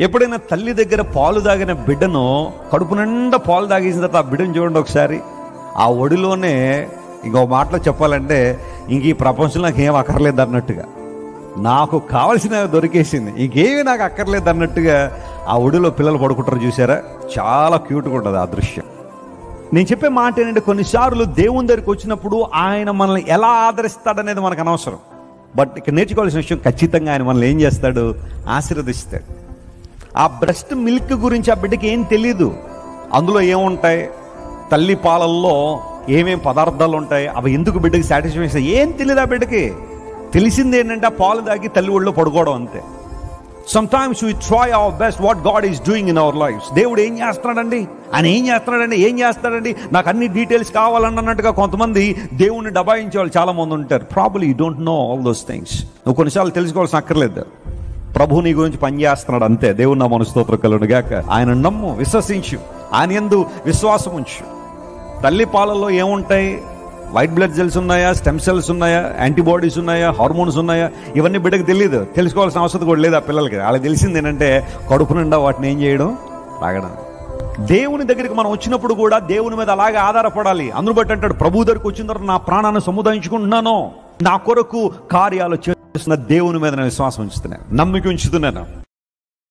ఎప్పుడైనా తల్లి దగ్గర పాలు తాగిన బిడ్డను కడుపు నిండా పాలు తాగేసిన తర్వాత ఆ బిడ్డను చూడండి ఒకసారి. ఆ ఒడిలోనే ఇంకో మాటలో చెప్పాలంటే ఇంక ఈ ప్రపంచంలో నాకు ఏం అక్కర్లేదు అన్నట్టుగా, నాకు కావలసిన దొరికేసింది, ఇంకేమీ నాకు అక్కర్లేదు అన్నట్టుగా ఆ ఒడిలో పిల్లలు పడుకుంటారు చూసారా, చాలా క్యూట్గా ఉంటుంది ఆ దృశ్యం. నేను చెప్పే మాట ఏంటంటే, కొన్నిసార్లు దేవుని దగ్గరికి వచ్చినప్పుడు ఆయన మనల్ని ఎలా ఆదరిస్తాడనేది మనకు అనవసరం. బట్ ఇక్కడ నేర్చుకోవాల్సిన విషయం, ఖచ్చితంగా ఆయన మనల్ని ఏం చేస్తాడు, ఆశీర్వదిస్తాడు. ఆ బ్రెస్ట్ మిల్క్ గురించి ఆ బిడ్డకి ఏం తెలీదు. అందులో ఏముంటాయి, తల్లి పాలల్లో ఏమేం పదార్థాలు ఉంటాయి, అవి ఎందుకు బిడ్డకి సాటిస్ఫాక్షన్ ఏం తెలియదు ఆ బిడ్డకి. తెలిసింది ఏంటంటే ఆ పాలు తాగి తల్లి ఒళ్ళో పడుకోవడం అంతే. Sometimes we try our best what God is doing in our lives. దేవుడు ఏం చేస్తున్నాడండి, ఆయన ఏం చేస్తాడండి, నాకు అన్ని డీటెయిల్స్ కావాలన్నట్టుగా కొంతమంది దేవుణ్ణి దబాయించే వాళ్ళు చాలా మంది ఉంటారు. Probably you don't know all those things. నువ్వు కొన్నిసార్లు తెలుసుకోవాల్సిన అక్కర్లేదు. ప్రభు నీ గురించి పనిచేస్తున్నాడు అంతే. దేవుని నామమున స్తోత్రం కలుగును గాక. ఆయన నమ్ము, విశ్వసించు, ఆయన యందు విశ్వాసం ఉంచు. తల్లి పాలల్లో ఏముంటాయి, వైట్ బ్లడ్ సెల్స్ ఉన్నాయా, స్టెమ్ సెల్స్ ఉన్నాయా, యాంటీబాడీస్ ఉన్నాయా, హార్మోన్స్ ఉన్నాయా, ఇవన్నీ బిడ్డకు తెలియదు. తెలుసుకోవాల్సిన అవసరం కూడా లేదు ఆ పిల్లలకి. వాళ్ళకి తెలిసింది ఏంటంటే కడుపు నిండా వాటిని ఏం చేయడం, తాగడం. దేవుని దగ్గరికి మనం వచ్చినప్పుడు కూడా దేవుని మీద అలాగే ఆధారపడాలి. అందును బట్టి అంటాడు, ప్రభు దగ్గరికి వచ్చిన తర్వాత నా ప్రాణాన్ని సముదాయించుకుంటున్నాను, నా కొరకు కార్యాలు చేస్తున్న దేవుని మీద నేను విశ్వాసం ఉంచుతున్నాను, నమ్మిక ఉంచుతున్నాను.